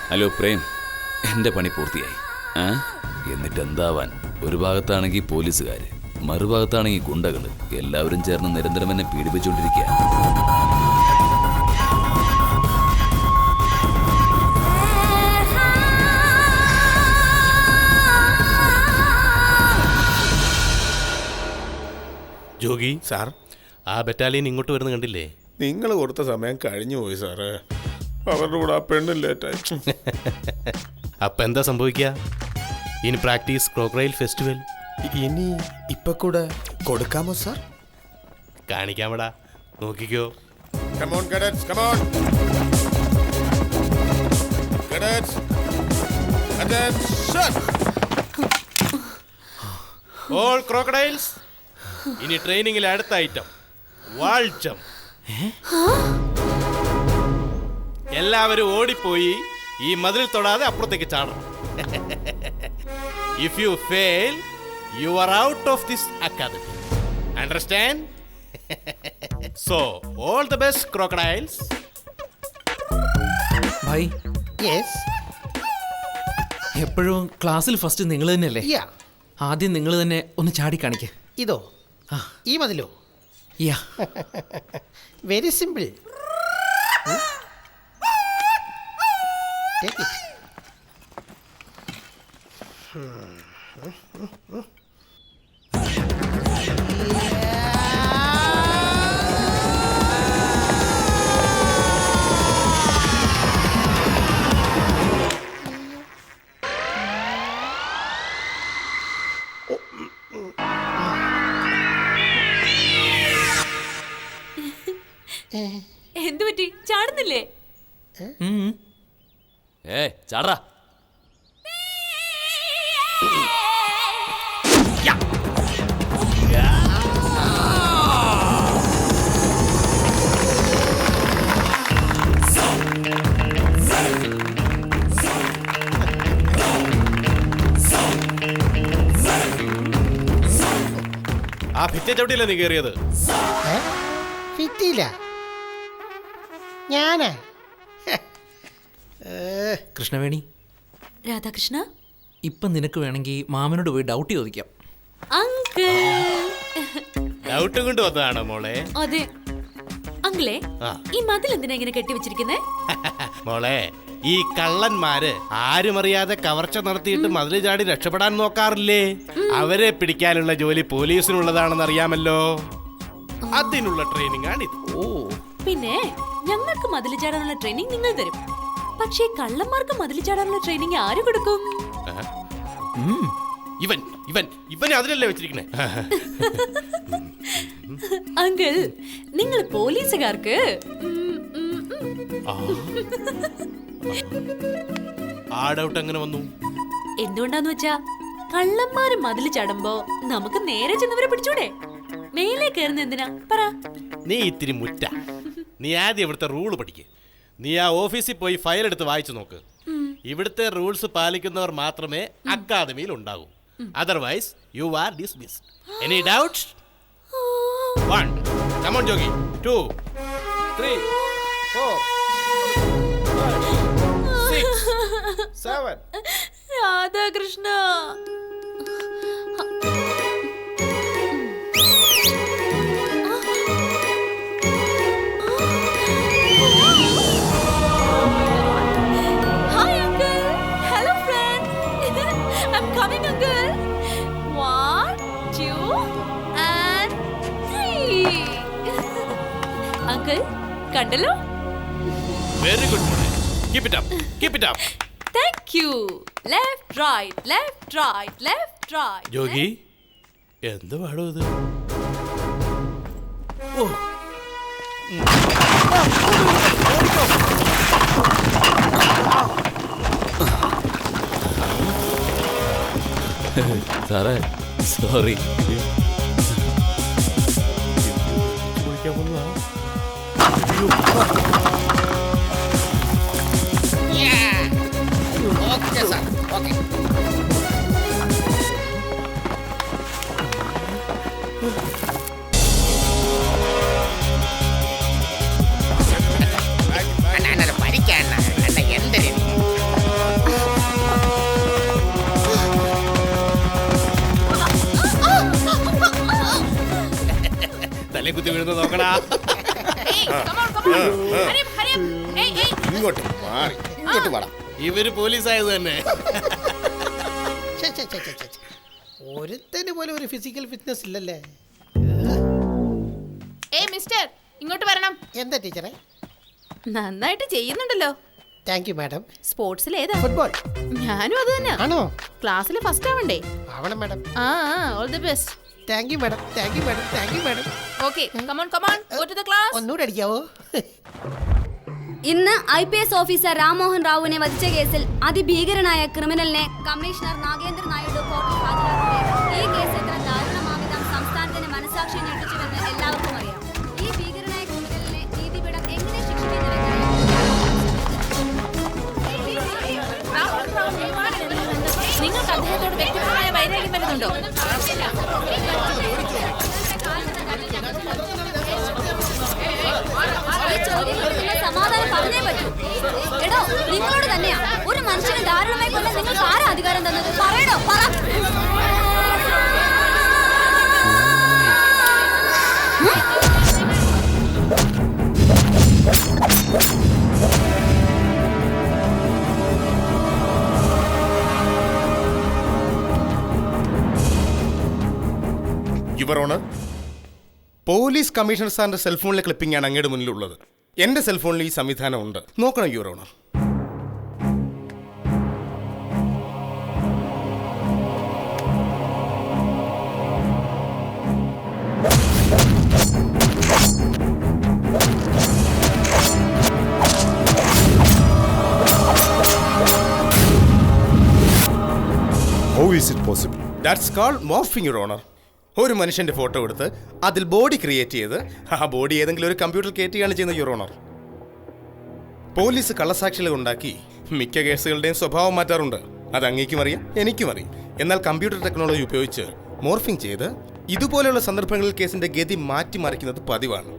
Hello Prem, എൻ്റെ പണി പൂർത്തിയായി. എന്നിട്ട് എന്താവാൻ? ഒരു ഭാഗത്താണെങ്കിൽ പോലീസുകാർ, മറുഭാഗത്താണെങ്കിൽ ഗുണ്ടകൾ. എല്ലാവരും ചേർന്ന് നിരന്തരം എന്നെ പീഡിപ്പിച്ചുകൊണ്ടിരിക്കുക. ജോഗി സാർ, ആ ബറ്റാലിയൻ ഇങ്ങോട്ട് വരുന്ന കണ്ടില്ലേ? നിങ്ങൾ കൊടുത്ത സമയം കഴിഞ്ഞു പോയി സാറേ. അവരുടെ കൂടെ ആ പെണ്ണും ലേറ്റായി. അപ്പം എന്താ സംഭവിക്കുക? ഇനി പ്രാക്ടീസ് ക്രോക്കറൈൽ ഫെസ്റ്റിവൽ ഇനി ഇപ്പൊ കൂടെ കൊടുക്കാമോ സാർ? കാണിക്കാമടാ, നോക്കിക്കോ. Come on, cadets, come on. Cadets, attention. All crocodiles, ഇനി ട്രെയിനിങ്ങിലെ അടുത്ത ഐറ്റം വാൾജം. എല്ലാവരും ഓടിപ്പോയി ഈ മതിൽ തൊടാതെ അപ്പുറത്തേക്ക് ചാടണം. If you fail you are out of this academy. Understand? So all the best crocodiles. ഭായ്, യെസ്. എപ്പോഴും ക്ലാസ്സിൽ ഫസ്റ്റ് നിങ്ങൾ തന്നെയല്ലേ? ആദ്യം നിങ്ങൾ തന്നെ ഒന്ന് ചാടി കാണിക്കേ. ഇതോ? ഈ മതിലോ? Yeah. Very simple. Take it. എന്തു പറ്റി? ചാടുന്നില്ലേ? ചാടാ. ആ ഭിത്തി ചവിട്ടിയില്ല നീ കയറിയത്? ഫിറ്റിയില്ല. ഞാനാ? കൃഷ്ണവേണി, രാധാകൃഷ്ണ, ഇപ്പം നിനക്ക് വേണമെങ്കിൽ മാമനോട് പോയി ഡൗട്ട് ചോദിക്കാം. അങ്കിൾ. ഡൗട്ട് കൊണ്ട് വന്നതാണോ മോളെ? അതെ അങ്കിളെ, ആ. ഈ മതിൽ എന്തിനാ ഇങ്ങനെ കെട്ടിവെച്ചിരിക്കുന്നേ? മോളെ, ഈ കള്ളന്മാര് ആരുമറിയാതെ കവർച്ച നടത്തിയിട്ട് മതില് ചാടി രക്ഷപ്പെടാൻ നോക്കാറില്ലേ? അവരെ പിടിക്കാനുള്ള ജോലി പോലീസിനുള്ളതാണെന്ന് അറിയാമല്ലോ. അതിനുള്ള ട്രെയിനിങ് ആണിത്. ഓ, പിന്നെ ഞങ്ങൾക്ക് മതിൽ ചാടാനുള്ള ട്രെയിനിങ് നിങ്ങൾ തരും. പക്ഷേ കള്ളന്മാർക്ക് മതിൽ ചാടാനുള്ള ട്രെയിനിങ് ആര് കൊടുക്കും? ഇവൻ ഇവൻ ഇവനെ അതിലല്ലേ വെച്ചിരിക്കണേ. അങ്കിൾ, നിങ്ങൾ പോലീസുകാർക്ക് ആ ഡൗട്ട് എങ്ങനെ വന്നു? എന്തുകൊണ്ടാന്ന് വെച്ചാ കള്ളന്മാര് മതിൽ ചാടുമ്പോ നമുക്ക് നേരെ ചെന്നവരെ പിടിച്ചൂടെ? മേലെ കയറുന്ന എന്തിനാ പറ? നീ ഇത്തിരി മുറ്റ. നീ ആദ്യം ഇവിടുത്തെ റൂള് പഠിക്ക്. നീ ആ ഓഫീസിൽ പോയി ഫയൽ എടുത്ത് വായിച്ചു നോക്ക്. ഇവിടുത്തെ റൂൾസ് പാലിക്കുന്നവർ മാത്രമേ അക്കാദമിയിൽ ഉണ്ടാകൂ. Otherwise you are dismissed. Any doubts? 1 Come on, Jogi. 2 3 4 5 6 7. Radhakrishna, hi uncle. Hello friends. I'm coming, uncle. 1 2 and 3. Uncle കണ്ടല്ലോ? Very good. Keep it up. Keep it up. Thank you. Left, right, left, right, left, right. Jogi, എന്ത് പാടോ ഇത്? സാറേ, sorry. Okay sir, okay. അണ്ണ പരിക്കാണ്. അണ്ണ എന്തൊരു നോക്കടാ. ഇങ്ങോട്ട് മാറി ഇങ്ങോട്ട് പാടാം. ഇവര് പോലീസായത് തന്നെ. ഒരുത്തന് പോലെ ഒരു ഫിസിക്കൽ ഫിറ്റ്നസ് ഇല്ലല്ലേ. മിസ്റ്റർ ഇങ്ങോട്ട് വരണം. എന്താ ടീച്ചറെ? നന്നായിട്ട് ചെയ്യുന്നുണ്ടല്ലോ. Thank you madam. സ്പോർട്സിൽ ഏതാ? ഫുട്ബോൾ. ഞാനും അത് തന്നെ. ആണോ? ക്ലാസ്സിൽ ഫസ്റ്റ് ആവണ്ടേ? ആവണം madam. All the best. Thank you madam. Thank you madam. Thank you madam. Okay come on go to the class. ഒന്നുകൂടെ അടിക്കാവോ? ഇന്ന് IPS ഓഫീസർ രാംമോഹൻ റാവുവിനെ വധിച്ച കേസിൽ അതിഭീകരനായ ക്രിമിനലിനെ കമ്മീഷണർ നാഗേന്ദ്ര നായിഡു കോടതിയിൽ ഹാജരാക്കുകയും ഈ കേസ് എത്ര ദാരുണമാവിധം സംസ്ഥാനത്തിന്റെ മനസാക്ഷി ഞെട്ടിച്ചുവെന്ന് എല്ലാവർക്കും അറിയാം. ഈ ഭീകരനായ ക്രിമിനലിനെ നീതിപീഠം എങ്ങനെ നിങ്ങൾക്ക് അദ്ദേഹത്തോട് വ്യക്തിപരമായ വൈരാഗ്യം വരുന്നുണ്ടോ? സമാധാനം പറഞ്ഞേ പറ്റൂ. എടോ, നിങ്ങളോട് തന്നെയാ. ഒരു മനുഷ്യനെ ദാരുണമായി കൊല്ലാൻ നിങ്ങൾക്ക് ആരാ അധികാരം തന്നത്? പറയടോ, പറ. യുവർ ഓണർ, പോലീസ് കമ്മീഷണർ സാറിന്റെ സെൽഫോണിലെ ക്ലിപ്പിംഗ് ആണ് അങ്ങയുടെ മുന്നിലുള്ളത്. എന്റെ സെൽഫോണിൽ ഈ സംവിധാനം ഉണ്ട്, നോക്കണം your honour. How is it possible? That's called morphing your honour. ഒരു മനുഷ്യന്റെ ഫോട്ടോ എടുത്ത് അതിൽ ബോഡി ക്രിയേറ്റ് ചെയ്ത് ആ ബോഡി ഏതെങ്കിലും ഒരു കമ്പ്യൂട്ടർ കയറ്റുകയാണ് ചെയ്യുന്നത് യുവർ ഓണർ. പോലീസ് കള്ളസാക്ഷികൾ ഉണ്ടാക്കി മിക്ക കേസുകളുടെയും സ്വഭാവം മാറ്റാറുണ്ട്. അത് അങ്ങേക്കും അറിയാം, എനിക്കും അറിയാം. എന്നാൽ കമ്പ്യൂട്ടർ ടെക്നോളജി ഉപയോഗിച്ച് മോർഫിംഗ് ചെയ്ത് ഇതുപോലെയുള്ള സന്ദർഭങ്ങളിൽ കേസിന്റെ ഗതി മാറ്റിമറിക്കുന്നത് പതിവാണ്.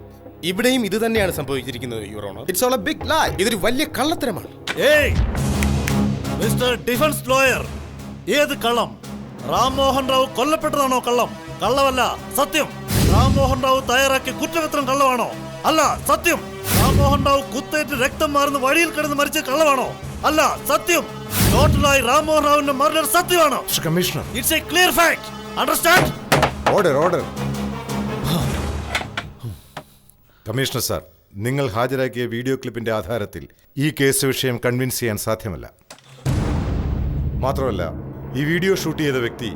ഇവിടെയും ഇത് തന്നെയാണ് സംഭവിച്ചിരിക്കുന്നത് your honour. It's all a big lie. ഇതൊരു വലിയ കള്ളത്തരമാണ്. മിസ്റ്റർ ഡിഫൻസ് ലോയർ, ഏത് കള്ളം? രാംമോഹൻ റാവു കൊല്ലപ്പെട്ടതാണോ കള്ളം? കള്ളമല്ല, സത്യം. രാംമോഹൻ റാവു തയ്യാറാക്കിയ കുറ്റപത്രം കള്ളമാണോ? അല്ല, സത്യം. രാംമോഹൻ റാവു കുത്തേറ്റ് രക്തം മാറുന്ന വഴിയിൽ കിടന്ന് മരിച്ച കള്ളമാണോ? അല്ല, സത്യം. ടോട്ടലായി രാംമോഹൻ റാവുവിന്റെ മർഡർ സത്യമാണോ? Commissioner, it's A clear fact. Understand? Order. Commissioner sir, നിങ്ങൾ ഹാജരാക്കിയ വീഡിയോ ക്ലിപ്പിന്റെ ആധാരത്തിൽ ഈ കേസ് വിഷയം കൺവിൻസ് ചെയ്യാൻ സാധ്യമല്ല. മാത്രമല്ല, ഈ വീഡിയോ ഷൂട്ട് ചെയ്ത വ്യക്തി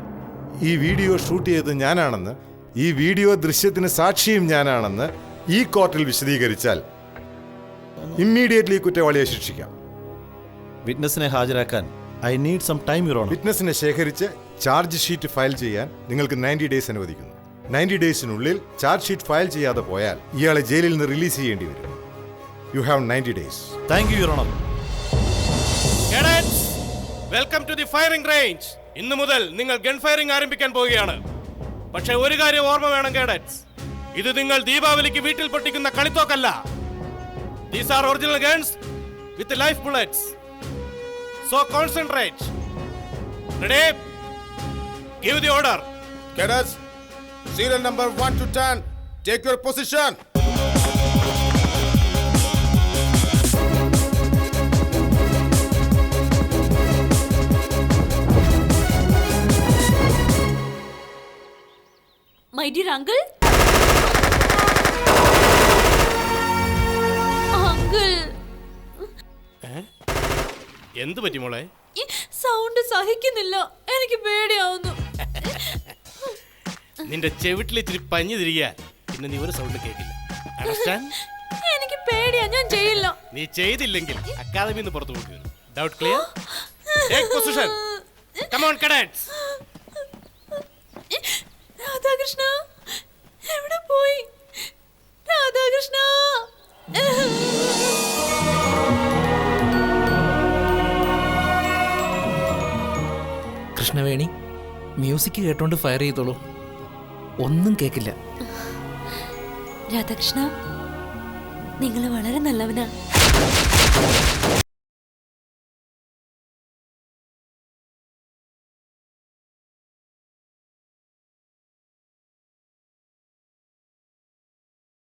ഈ വീഡിയോ ഷൂട്ട് ചെയ്തത് ഞാനാണെന്ന്, ഈ വീഡിയോ ദൃശ്യത്തിന് സാക്ഷിയും ഞാനാണെന്ന് ഈ കോർട്ടിൽ വിശദീകരിച്ചാൽ ഇമ്മീഡിയറ്റ്ലി കുറ്റവാളിയെ ശിക്ഷിക്കാം. വിറ്റ്നസിനെ ഹാജരാക്കാൻ I need some time your honour. വിറ്റ്നസിനെ ശേഖരിച്ച് ചാർജ് ഷീറ്റ് ഫയൽ ചെയ്യാൻ നിങ്ങൾക്ക് 90 ഡേയ്സ് അനുവദിക്കുന്നു. 90 ഡേയ്സിനുള്ളിൽ ചാർജ് ഷീറ്റ് ഫയൽ ചെയ്യാതെ പോയാൽ ഇയാളെ ജയിലിൽ നിന്ന് റിലീസ് ചെയ്യേണ്ടി വരും. You have 90 days. Thank you your honour. Welcome to the firing range. ഇന്നു മുതൽ നിങ്ങൾ ഗൺ ഫയറിംഗ് ആരംഭിക്കാൻ പോവുകയാണ്. പക്ഷെ ഒരു കാര്യം ഓർമ്മ വേണം കേഡറ്റ്സ്, ഇത് നിങ്ങൾ ദീപാവലിക്ക് വീട്ടിൽ പൊട്ടിക്കുന്ന കളിത്തോക്കല്ല. These are original guns with life bullets. So concentrate. Ready? Give the order. Cadets, serial number 1 to 10, take your position. My dear uncle. Uncle, എന്ത് പറ്റി മോളെ? സൗണ്ട് സഹിക്കുന്നില്ല, എനിക്ക് പേടിയാവുന്നു. നിന്റെ ചെവിട്ടിൽ ഇത്തിരി പഞ്ഞു തിരികെ, പിന്നെ നീ ഒരു സൗണ്ട് കേൾക്കില്ല. അണ്ടർസ്റ്റാൻഡ്? എനിക്ക് പേടിയാ, ഞാൻ ചെയ്യില്ല. നീ ചെയ്തില്ലെങ്കിൽ അക്കാദമിയിൽ നിന്ന് പുറത്തു പോകുന്നു. Doubt clear? Take position. Come on cadets. Radhakrishna എവിടെ പോയി? രാധാകൃഷ്ണ. കൃഷ്ണവേണി, മ്യൂസിക് കേട്ടോണ്ട് ഫയർ ചെയ്തോളൂ, ഒന്നും കേക്കില്ല. രാധാകൃഷ്ണ, നിങ്ങൾ വളരെ നല്ലവനാ.